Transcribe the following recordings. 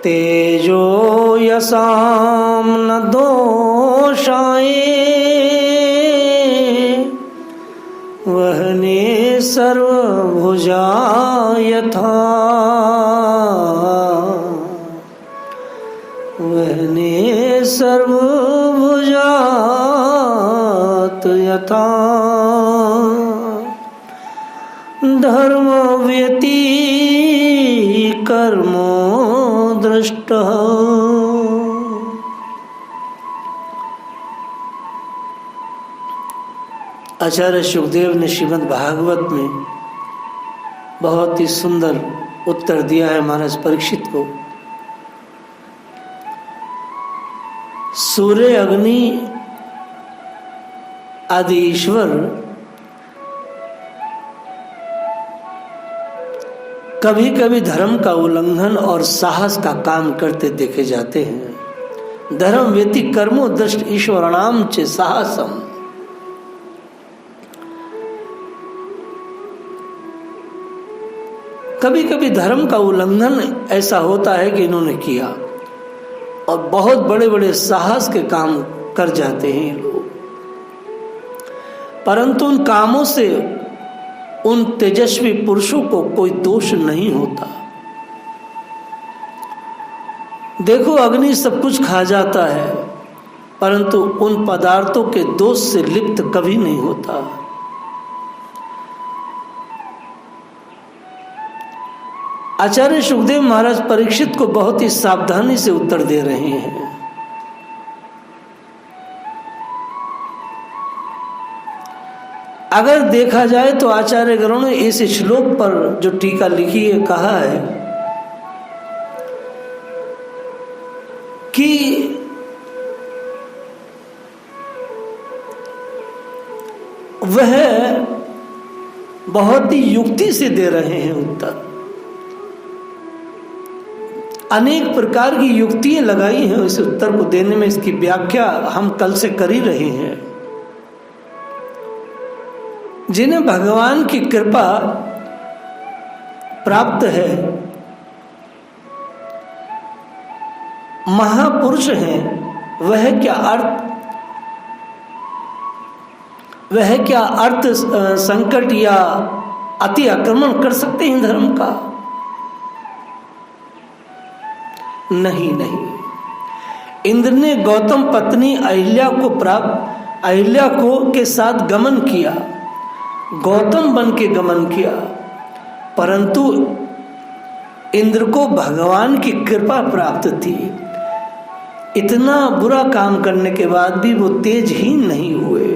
तेजो यसाम न दोषाए वहने सर्वभुजा यथा वहने सर्वभुजात यथा धर्म व्यति कर्मो दृष्ट। आचार्य सुखदेव ने श्रीमद् भागवत में बहुत ही सुंदर उत्तर दिया है महाराज परीक्षित को। सूर्य अग्नि आदि ईश्वर कभी कभी धर्म का उल्लंघन और साहस का काम करते देखे जाते हैं। धर्म व्यति कर्मो दृष्ट ईश्वराणाम च साहसम। कभी कभी धर्म का उल्लंघन ऐसा होता है कि इन्होंने किया और बहुत बड़े बड़े साहस के काम कर जाते हैं लोग, परंतु उन कामों से उन तेजस्वी पुरुषों को कोई दोष नहीं होता। देखो अग्नि सब कुछ खा जाता है परंतु उन पदार्थों के दोष से लिप्त कभी नहीं होता। आचार्य सुखदेव महाराज परीक्षित को बहुत ही सावधानी से उत्तर दे रहे हैं। अगर देखा जाए तो आचार्य गणों ने इस श्लोक पर जो टीका लिखी है कहा है कि वह बहुत ही युक्ति से दे रहे हैं उत्तर। अनेक प्रकार की युक्तियां लगाई हैं इस उत्तर को देने में। इसकी व्याख्या हम कल से कर ही रहे हैं। जिन्हें भगवान की कृपा प्राप्त है, महापुरुष हैं, वह क्या अर्थ संकट या अति आक्रमण कर सकते हैं धर्म का? नहीं। इंद्र ने गौतम पत्नी अहिल्या को के साथ गमन किया, गौतम बन के गमन किया, परंतु इंद्र को भगवान की कृपा प्राप्त थी। इतना बुरा काम करने के बाद भी वो तेजहीन नहीं हुए।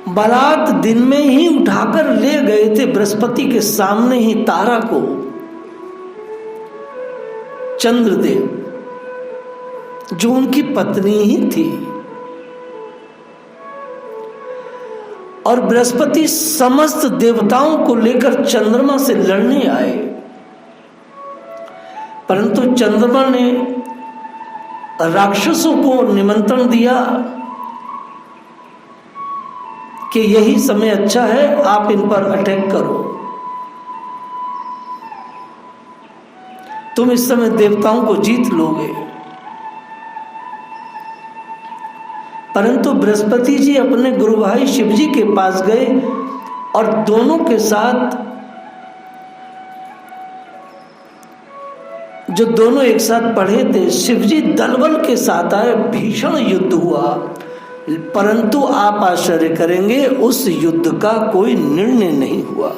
बारात दिन में ही उठाकर ले गए थे बृहस्पति के सामने ही तारा को, चंद्रदेव, जो उनकी पत्नी ही थी। और बृहस्पति समस्त देवताओं को लेकर चंद्रमा से लड़ने आए, परंतु चंद्रमा ने राक्षसों को निमंत्रण दिया कि यही समय अच्छा है, आप इन पर अटैक करो, तुम इस समय देवताओं को जीत लोगे। परंतु बृहस्पति जी अपने गुरु भाई शिव जी के पास गए और दोनों के साथ, जो दोनों एक साथ पढ़े थे, शिव जी दलबल के साथ आए, भीषण युद्ध हुआ। परंतु आप आश्चर्य करेंगे, उस युद्ध का कोई निर्णय नहीं हुआ।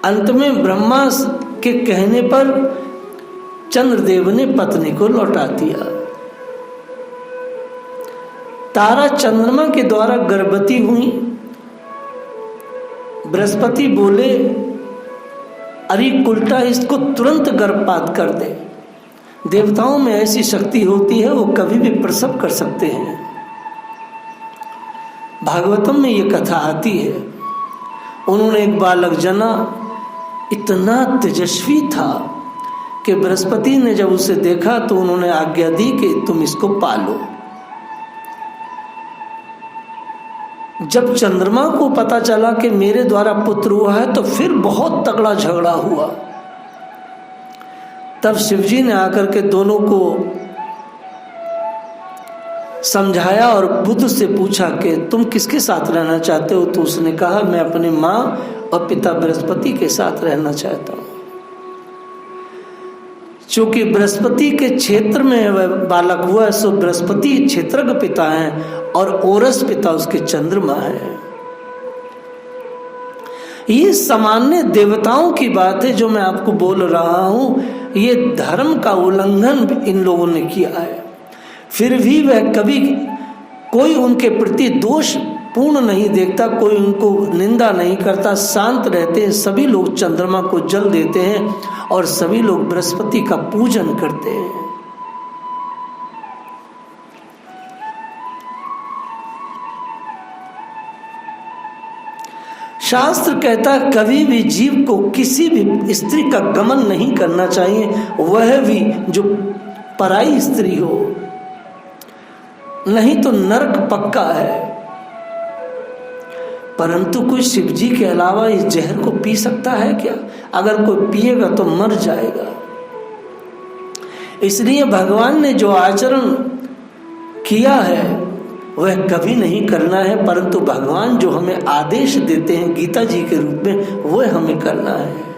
अंत में ब्रह्मा के कहने पर चंद्रदेव ने पत्नी को लौटा दिया। तारा चंद्रमा के द्वारा गर्भवती हुई। बृहस्पति बोले, अरे उल्टा इसको तुरंत गर्भपात कर दे। देवताओं में ऐसी शक्ति होती है, वो कभी भी प्रसव कर सकते हैं। भागवतम में ये कथा आती है। उन्होंने एक बालक जना, इतना तेजस्वी था कि बृहस्पति ने जब उसे देखा तो उन्होंने आज्ञा दी कि तुम इसको पालो। जब चंद्रमा को पता चला कि मेरे द्वारा पुत्र हुआ है, तो फिर बहुत तगड़ा झगड़ा हुआ। तब शिवजी ने आकर के दोनों को समझाया और बुद्ध से पूछा कि तुम किसके साथ रहना चाहते हो? तो उसने कहा, मैं अपनी माँ और पिता बृहस्पति के साथ रहना चाहता हूँ। चूंकि बृहस्पति के क्षेत्र में वह बालक हुआ, सो बृहस्पति क्षेत्रज्ञ पिता हैं और ओरस पिता उसके चंद्रमा है। ये सामान्य देवताओं की बात है जो मैं आपको बोल रहा हूं। ये धर्म का उल्लंघन इन लोगों ने किया है, फिर भी वह कभी कोई उनके प्रति दोष पूर्ण नहीं देखता, कोई उनको निंदा नहीं करता, शांत रहते हैं। सभी लोग चंद्रमा को जल देते हैं और सभी लोग बृहस्पति का पूजन करते हैं। शास्त्र कहता है कभी भी जीव को किसी भी स्त्री का गमन नहीं करना चाहिए, वह भी जो पराई स्त्री हो, नहीं तो नरक पक्का है। परंतु कोई शिवजी के अलावा इस जहर को पी सकता है क्या? अगर कोई पिएगा तो मर जाएगा। इसलिए भगवान ने जो आचरण किया है वह कभी नहीं करना है, परंतु भगवान जो हमें आदेश देते हैं गीता जी के रूप में, वह हमें करना है।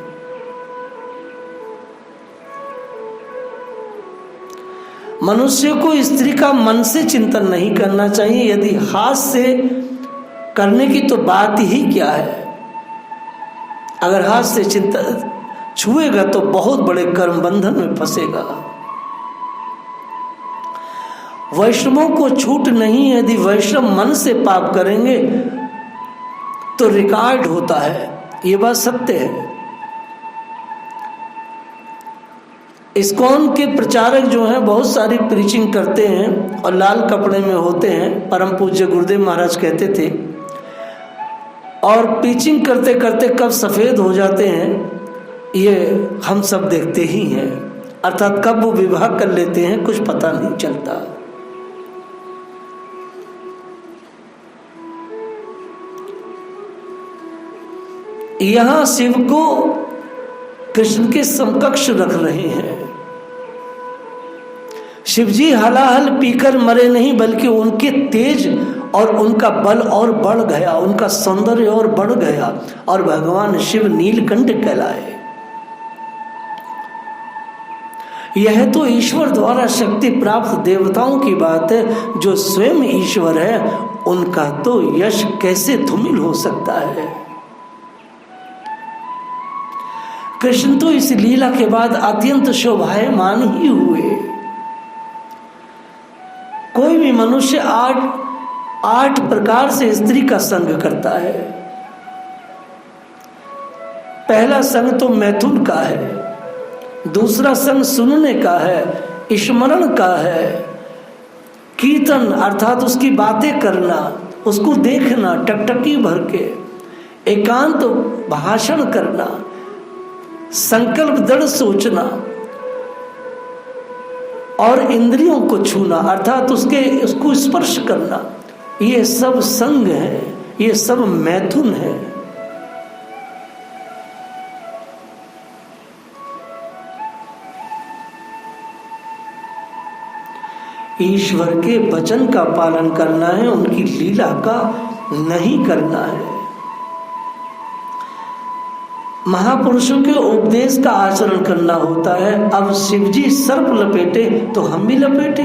मनुष्य को स्त्री का मन से चिंतन नहीं करना चाहिए। यदि हाथ से करने की तो बात ही क्या है, अगर हाथ से चिंतन छुएगा तो बहुत बड़े कर्म बंधन में फंसेगा। वैष्णवों को छूट नहीं है, यदि वैष्णव मन से पाप करेंगे तो रिकॉर्ड होता है, ये बात सत्य है। इस्कॉन के प्रचारक जो हैं बहुत सारी प्रीचिंग करते हैं और लाल कपड़े में होते हैं, परम पूज्य गुरुदेव महाराज कहते थे, और प्रीचिंग करते करते कब सफेद हो जाते हैं ये हम सब देखते ही हैं, अर्थात कब वो विवाह कर लेते हैं कुछ पता नहीं चलता। यहां शिव को कृष्ण के समकक्ष रख रहे हैं। शिवजी हलाहल पीकर मरे नहीं, बल्कि उनके तेज और उनका बल और बढ़ गया, उनका सौंदर्य और बढ़ गया और भगवान शिव नीलकंठ कहलाए। यह तो ईश्वर द्वारा शक्ति प्राप्त देवताओं की बात है। जो स्वयं ईश्वर है उनका तो यश कैसे धूमिल हो सकता है। कृष्ण तो इस लीला के बाद अत्यंत शोभायमान ही हुए। कोई भी मनुष्य आठ प्रकार से स्त्री का संग करता है। पहला संग तो मैथुन का है, दूसरा संग सुनने का है, स्मरण का है, कीर्तन अर्थात उसकी बातें करना, उसको देखना टकटकी भर के, एकांत भाषण करना, संकल्प दृढ़ सोचना और इंद्रियों को छूना अर्थात उसको स्पर्श करना, ये सब संग है, ये सब मैथुन है। ईश्वर के वचन का पालन करना है, उनकी लीला का नहीं करना है। महापुरुषों के उपदेश का आचरण करना होता है। अब शिवजी सर्प लपेटे तो हम भी लपेटे।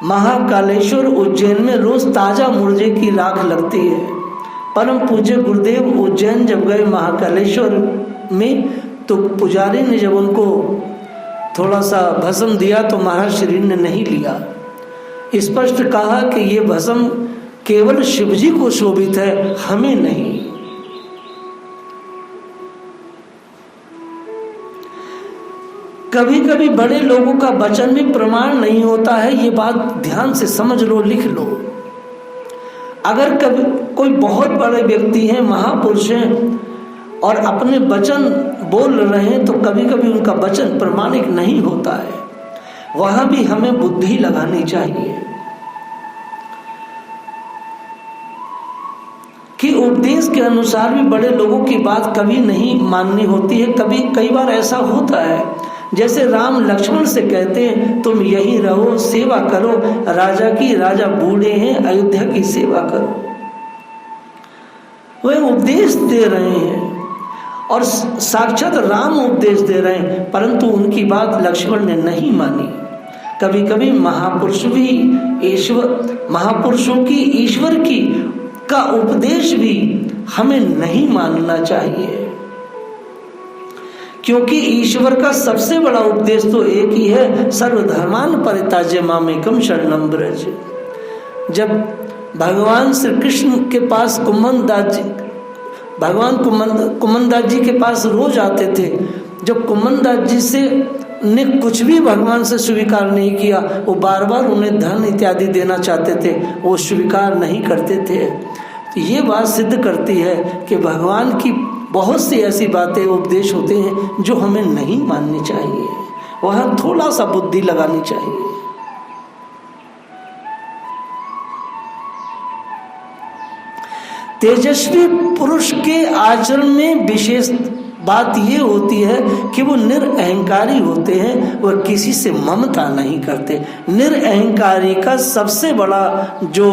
महाकालेश्वर उज्जैन में रोज ताजा मुर्जे की राख लगती है। परम पूज्य गुरुदेव उज्जैन जब गए महाकालेश्वर में, तो पुजारी ने जब उनको थोड़ा सा भस्म दिया तो महाराज शरीर ने नहीं लिया। स्पष्ट कहा कि ये भस्म केवल शिवजी को शोभित है, हमें नहीं। कभी कभी बड़े लोगों का वचन भी प्रमाण नहीं होता है, ये बात ध्यान से समझ लो, लिख लो। अगर कभी कोई बहुत बड़े व्यक्ति हैं, महापुरुष हैं और अपने वचन बोल रहे हैं, तो कभी कभी उनका वचन प्रमाणिक नहीं होता है। वहां भी हमें बुद्धि लगानी चाहिए। उपदेश के अनुसार भी बड़े लोगों की बात कभी नहीं माननी होती है। कई बार ऐसा होता है, जैसे राम लक्ष्मण से कहते हैं तुम यहीं रहो, सेवा करो राजा की, राजा बूढ़े हैं, अयोध्या की सेवा करो। वह उपदेश दे रहे हैं और साक्षात राम उपदेश दे रहे हैं, परंतु उनकी बात लक्ष्मण ने नहीं मानी। कभी कभी महापुरुषों की ईश्वर की का उपदेश भी हमें नहीं मानना चाहिए, क्योंकि ईश्वर का सबसे बड़ा उपदेश तो एक ही है, सर्वधर्मान परित्याज्य मामेकम शरणं व्रज। जब भगवान श्री कृष्ण के पास कुमनदास जी के पास रोज आते थे, जब कुमनदास जी ने कुछ भी भगवान से स्वीकार नहीं किया, वो बार बार उन्हें धन इत्यादि देना चाहते थे, वो स्वीकार नहीं करते थे। तो ये बात सिद्ध करती है कि भगवान की बहुत सी ऐसी बातें उपदेश होते हैं जो हमें नहीं माननी चाहिए, वहाँ थोड़ा सा बुद्धि लगानी चाहिए। तेजस्वी पुरुष के आचरण में विशेष बात ये होती है कि वो निरअहंकारी होते हैं, वह किसी से ममता नहीं करते। निरअहंकारी का सबसे बड़ा जो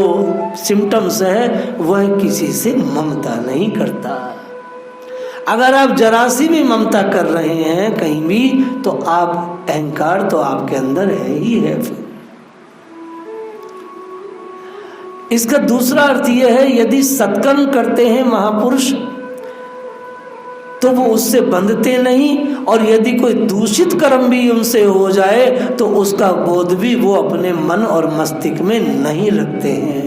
सिम्टम्स है वह किसी से ममता नहीं करता। अगर आप जरा सी भी ममता कर रहे हैं कहीं भी, तो आप अहंकार तो आपके अंदर है ही है। इसका दूसरा अर्थ यह है, यदि सत्कर्म करते हैं महापुरुष तो वो उससे बंधते नहीं, और यदि कोई दूषित कर्म भी उनसे हो जाए तो उसका बोध भी वो अपने मन और मस्तिष्क में नहीं रखते हैं।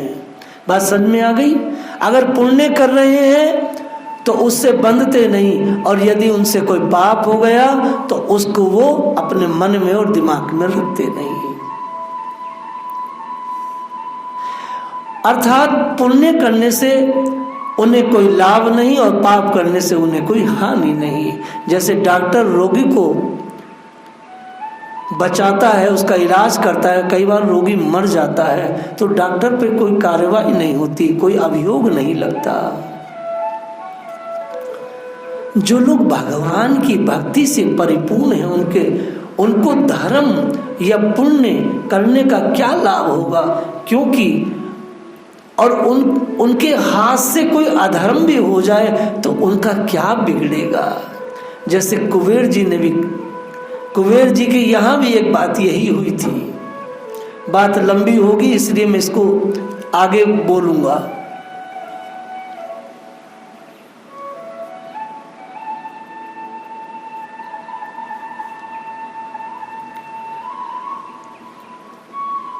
बात समझ में आ गई? अगर पुण्य कर रहे हैं तो उससे बंधते नहीं, और यदि उनसे कोई पाप हो गया तो उसको वो अपने मन में और दिमाग में रखते नहीं। अर्थात पुण्य करने से उन्हें कोई लाभ नहीं और पाप करने से उन्हें कोई हानि नहीं। जैसे डॉक्टर रोगी को बचाता है, उसका इलाज करता है, कई बार रोगी मर जाता है तो डॉक्टर पे कोई कार्रवाई नहीं होती, कोई अभियोग नहीं लगता। जो लोग भगवान की भक्ति से परिपूर्ण हैं उनको धर्म या पुण्य करने का क्या लाभ होगा? क्योंकि और उनके हाथ से कोई अधर्म भी हो जाए तो उनका क्या बिगड़ेगा? जैसे कुबेर जी के यहाँ भी एक बात यही हुई थी। बात लंबी होगी इसलिए मैं इसको आगे बोलूंगा।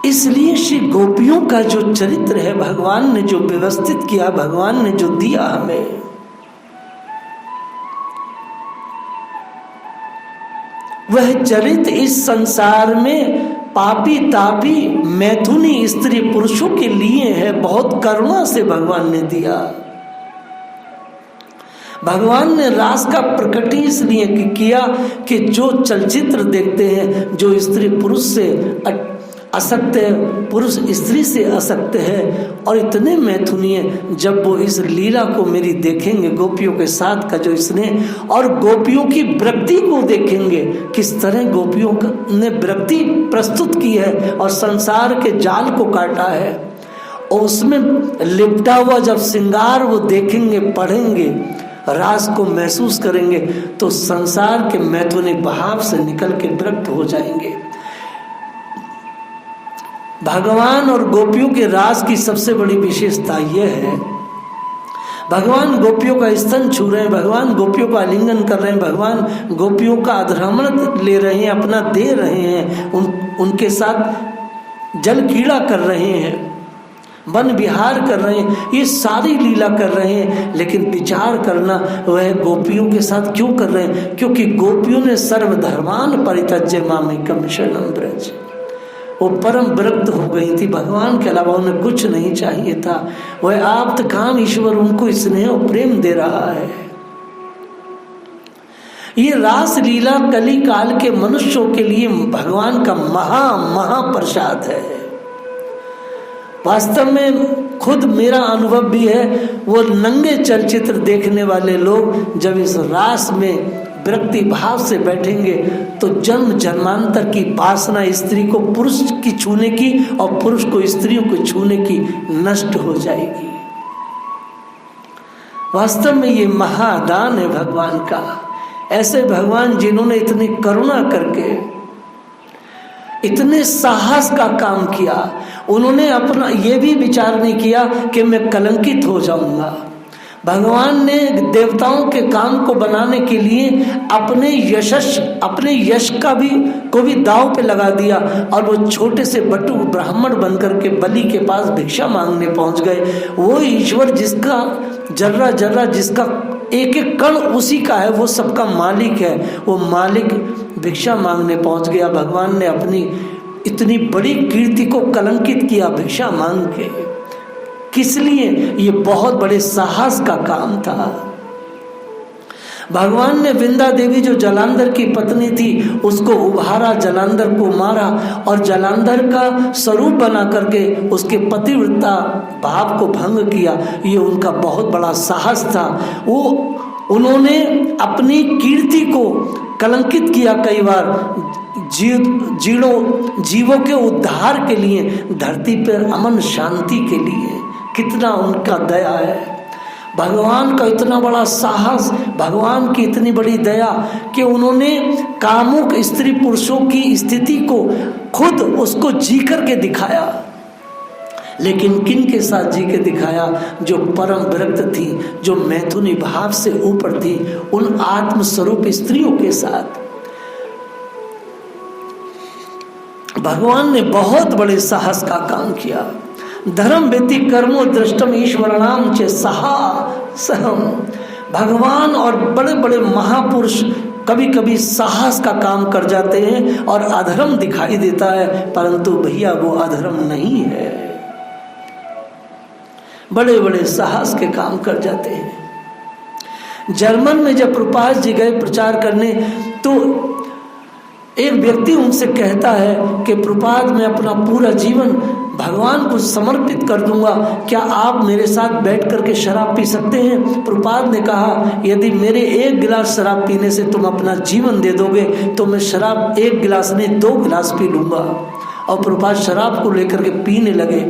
इसलिए श्री गोपियों का जो चरित्र है, भगवान ने जो व्यवस्थित किया, भगवान ने जो दिया हमें, वह चरित्र इस संसार में पापी तापी मैथुनी स्त्री पुरुषों के लिए है। बहुत करुणा से भगवान ने दिया। भगवान ने रास का प्रकट इसलिए किया कि जो चलचित्र देखते हैं, जो स्त्री पुरुष से असक्त है, पुरुष स्त्री से असक्त है और इतने मैथुनीय, जब वो इस लीला को मेरी देखेंगे, गोपियों के साथ का जो स्नेह और गोपियों की वृत्ति को देखेंगे, किस तरह गोपियों ने वृत्ति प्रस्तुत की है और संसार के जाल को काटा है, और उसमें लिपटा हुआ जब श्रृंगार वो देखेंगे, पढ़ेंगे, रास को महसूस करेंगे, तो संसार के मैथुनी बहाव से निकल के विरक्त हो जाएंगे। भगवान और गोपियों के रास की सबसे बड़ी विशेषता यह है, भगवान गोपियों का स्तन छू रहे हैं, भगवान गोपियों का आलिंगन कर रहे हैं, भगवान गोपियों का अधरामृत ले रहे हैं, अपना दे रहे हैं, उनके साथ जल क्रीड़ा कर रहे हैं, वन विहार कर रहे हैं, ये सारी लीला कर रहे हैं। लेकिन विचार करना, वह गोपियों के साथ क्यों कर रहे हैं? क्योंकि गोपियों ने सर्वधर्मान परित्यज्य मामेकम शरणं व्रज, वो परम विरक्त हो गई थी, भगवान के अलावा उन्हें कुछ नहीं चाहिए था। वह आप्त काम ईश्वर उनको स्नेह और प्रेम दे रहा है। ये रास लीला कली काल के मनुष्यों के लिए भगवान का महाप्रसाद है। वास्तव में खुद मेरा अनुभव भी है, वो नंगे चलचित्र देखने वाले लोग जब इस रास में विरक्ति भाव से बैठेंगे तो जन्म जन्मांतर की वासना स्त्री को पुरुष की छूने की और पुरुष को स्त्रियों को छूने की नष्ट हो जाएगी। वास्तव में ये महादान है भगवान का। ऐसे भगवान जिन्होंने इतनी करुणा करके इतने साहस का काम किया, उन्होंने अपना ये भी विचार नहीं किया कि मैं कलंकित हो जाऊंगा। भगवान ने देवताओं के काम को बनाने के लिए अपने यश को भी दांव पे लगा दिया और वो छोटे से बटु ब्राह्मण बनकर के बलि के पास भिक्षा मांगने पहुंच गए। वो ईश्वर जिसका जर्रा जर्रा, जिसका एक एक कण उसी का है, वो सबका मालिक है, वो मालिक भिक्षा मांगने पहुंच गया। भगवान ने अपनी इतनी बड़ी कीर्ति को कलंकित किया भिक्षा मांग के। किस लिए? ये बहुत बड़े साहस का काम था। भगवान ने विंदा देवी जो जलांधर की पत्नी थी उसको उभारा, जलांधर को मारा और जलांधर का स्वरूप बना करके उसके पतिव्रता भाव को भंग किया। ये उनका बहुत बड़ा साहस था। उन्होंने अपनी कीर्ति को कलंकित किया कई बार, जीवों के उद्धार के लिए, धरती पर अमन शांति के लिए। कितना उनका दया है, भगवान का इतना बड़ा साहस, भगवान की इतनी बड़ी दया कि उन्होंने कामुक स्त्री पुरुषों की स्थिति को खुद उसको जी करके दिखाया। लेकिन किन के साथ जी के दिखाया? जो परम विरक्त थी, जो मैथुनी भाव से ऊपर थी, उन आत्मस्वरूप स्त्रियों के साथ भगवान ने बहुत बड़े साहस का काम किया। धर्म व्यति कर्मो दृष्टम ईश्वरणाम चे साहसम। भगवान और बड़े बड़े महापुरुष कभी कभी साहस का काम कर जाते हैं और अधर्म दिखाई देता है, परंतु भैया वो अधर्म नहीं है। बड़े बड़े साहस के काम कर जाते हैं। जर्मन में जब प्रभुपाद जी गए प्रचार करने तो एक व्यक्ति उनसे कहता है कि प्रभुपाद मैं अपना पूरा जीवन भगवान को समर्पित कर दूंगा, क्या आप मेरे साथ बैठ करके शराब पी सकते हैं? प्रभुपाद ने कहा यदि मेरे एक गिलास शराब पीने से तुम अपना जीवन दे दोगे तो मैं शराब एक गिलास नहीं 2 गिलास पी लूंगा। और प्रभुपाद शराब को लेकर के पीने लगे।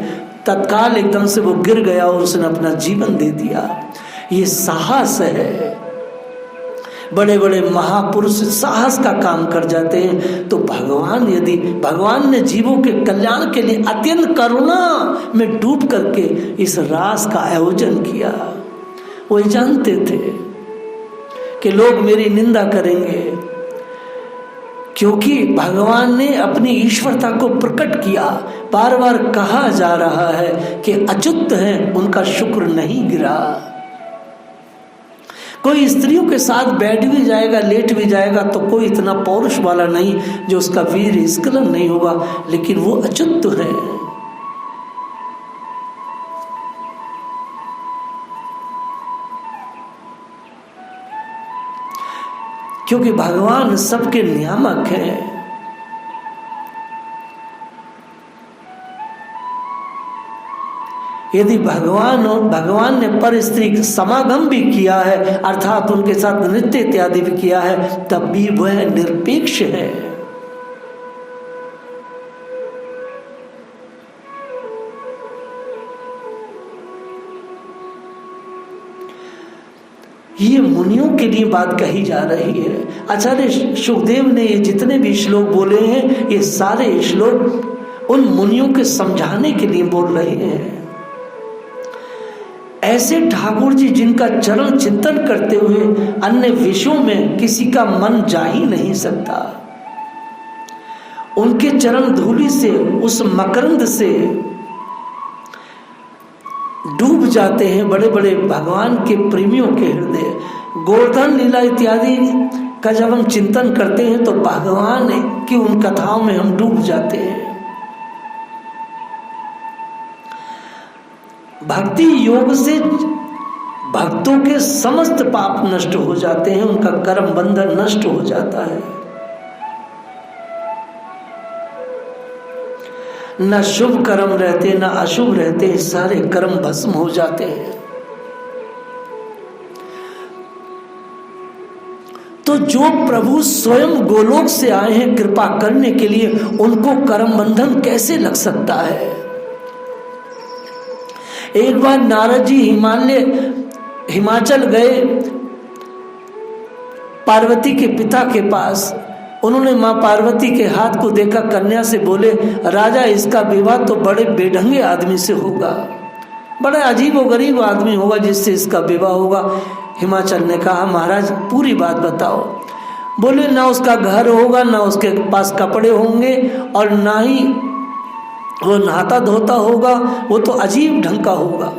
तत्काल एकदम से वो गिर गया और उसने अपना जीवन दे दिया। ये साहस है। बड़े बड़े महापुरुष साहस का काम कर जाते हैं। तो भगवान ने जीवों के कल्याण के लिए अत्यंत करुणा में डूब करके इस रास का आयोजन किया। वो जानते थे कि लोग मेरी निंदा करेंगे, क्योंकि भगवान ने अपनी ईश्वरता को प्रकट किया। बार बार कहा जा रहा है कि अच्युत हैं, उनका शुक्र नहीं गिरा। कोई स्त्रियों के साथ बैठ भी जाएगा, लेट भी जाएगा तो कोई इतना पौरुष वाला नहीं जो उसका वीर स्खलन नहीं होगा, लेकिन वो अच्युत है। क्योंकि भगवान सबके नियामक हैं। यदि भगवान ने पर स्त्री समागम भी किया है, अर्थात उनके साथ नृत्य इत्यादि भी किया है, तब भी वह निरपेक्ष है। ये मुनियों के लिए बात कही जा रही है। आचार्य सुखदेव ने ये जितने भी श्लोक बोले हैं, ये सारे श्लोक उन मुनियों के समझाने के लिए बोल रहे हैं। ऐसे ठाकुर जी जिनका चरण चिंतन करते हुए अन्य विषयों में किसी का मन जा ही नहीं सकता, उनके चरण धूलि से, उस मकरंद से डूब जाते हैं बड़े बड़े भगवान के प्रेमियों के हृदय। गोवर्धन लीला इत्यादि का जब हम चिंतन करते हैं तो भगवान की उन कथाओं में हम डूब जाते हैं। भक्ति योग से भक्तों के समस्त पाप नष्ट हो जाते हैं, उनका कर्म बंधन नष्ट हो जाता है। न शुभ कर्म रहते न अशुभ रहते, सारे कर्म भस्म हो जाते हैं। तो जो प्रभु स्वयं गोलोक से आए हैं कृपा करने के लिए, उनको कर्म बंधन कैसे लग सकता है? एक बार नारद जी हिमाचल गए पार्वती के पिता के पास। उन्होंने माँ पार्वती के हाथ को देखा, कन्या से बोले, राजा इसका विवाह तो बड़े बेढंगे आदमी से होगा, बड़ा अजीब व गरीब आदमी होगा जिससे इसका विवाह होगा। हिमाचल ने कहा, महाराज पूरी बात बताओ। बोले, ना उसका घर होगा, ना उसके पास कपड़े होंगे, और ना ही वो नहाता धोता होगा, वो तो अजीब ढंग का होगा।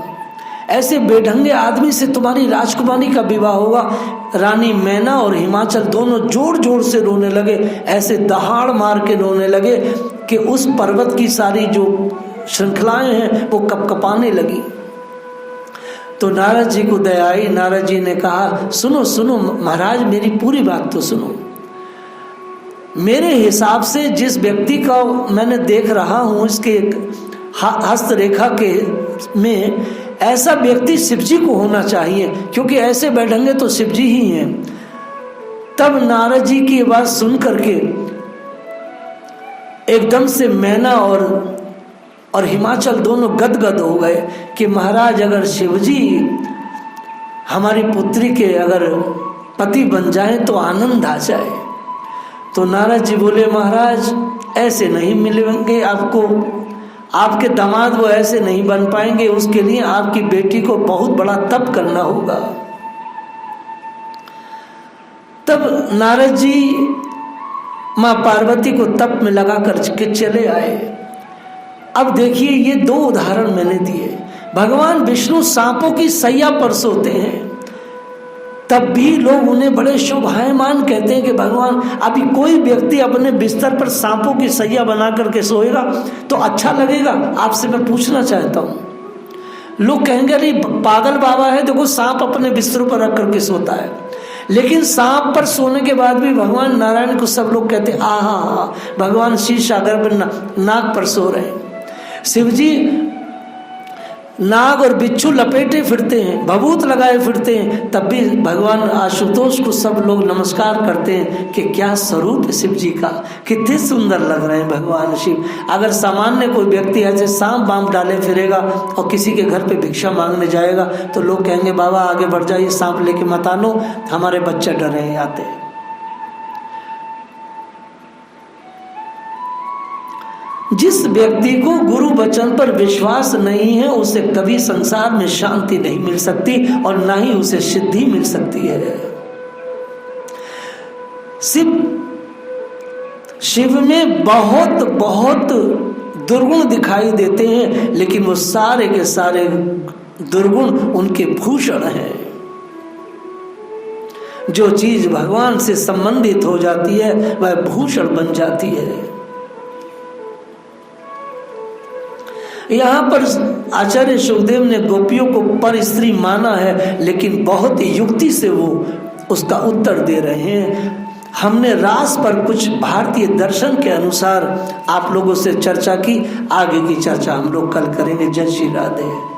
ऐसे बेढंगे आदमी से तुम्हारी राजकुमारी का विवाह होगा। रानी मैना और हिमाचल दोनों जोर जोर से रोने लगे, ऐसे दहाड़ मार के रोने लगे कि उस पर्वत की सारी जो श्रृंखलाएं हैं वो कपकपाने लगी। तो नारद जी को दया आई। नारद जी ने कहा, सुनो सुनो महाराज, मेरी पूरी बात तो सुनो। मेरे हिसाब से जिस व्यक्ति का मैंने देख रहा हूँ, इसके हस्तरेखा के में ऐसा व्यक्ति शिवजी को होना चाहिए, क्योंकि ऐसे बैठेंगे तो शिवजी ही हैं। तब नारद जी की बात सुन करके एकदम से मैना और हिमाचल दोनों गदगद हो गए कि महाराज, अगर शिवजी हमारी पुत्री के अगर पति बन जाए तो आनंद आ जाए। तो नारद जी बोले, महाराज ऐसे नहीं मिलेंगे आपको, आपके दामाद वो ऐसे नहीं बन पाएंगे, उसके लिए आपकी बेटी को बहुत बड़ा तप करना होगा। तब नारद जी माँ पार्वती को तप में लगा कर के चले आए। अब देखिए, ये दो उदाहरण मैंने दिए। भगवान विष्णु सांपों की सैया पर सोते हैं, तब भी लोग उन्हें बड़े शोभायमान कहते हैं कि भगवान, अभी कोई व्यक्ति अपने बिस्तर पर सांपों की सैया बना करके सोएगा तो अच्छा लगेगा? आपसे मैं पूछना चाहता हूँ। लोग कहेंगे, अरे पागल बाबा है, देखो सांप अपने बिस्तरों पर रख करके सोता है। लेकिन सांप पर सोने के बाद भी भगवान नारायण को सब लोग कहते हैं, आहा, भगवान शीश सागर पर नाग पर सो रहे हैं। शिवजी नाग और बिच्छू लपेटे फिरते हैं, भभूत लगाए फिरते हैं, तब भी भगवान आशुतोष को सब लोग नमस्कार करते हैं कि क्या स्वरूप है शिव जी का, कितने सुंदर लग रहे हैं भगवान शिव। अगर सामान्य कोई व्यक्ति ऐसे सांप बांप डाले फिरेगा और किसी के घर पे भिक्षा मांगने जाएगा तो लोग कहेंगे, बाबा आगे बढ़ जाइए, सांप लेके मत आनो, हमारे बच्चे डरे आते हैं। जिस व्यक्ति को गुरु वचन पर विश्वास नहीं है, उसे कभी संसार में शांति नहीं मिल सकती और ना ही उसे सिद्धि मिल सकती है। शिव में बहुत बहुत दुर्गुण दिखाई देते हैं, लेकिन वो सारे के सारे दुर्गुण उनके भूषण हैं। जो चीज भगवान से संबंधित हो जाती है वह भूषण बन जाती है। यहाँ पर आचार्य सुखदेव ने गोपियों को पर स्त्री माना है, लेकिन बहुत ही युक्ति से वो उसका उत्तर दे रहे हैं। हमने रास पर कुछ भारतीय दर्शन के अनुसार आप लोगों से चर्चा की, आगे की चर्चा हम लोग कल करेंगे। जय श्री राधे।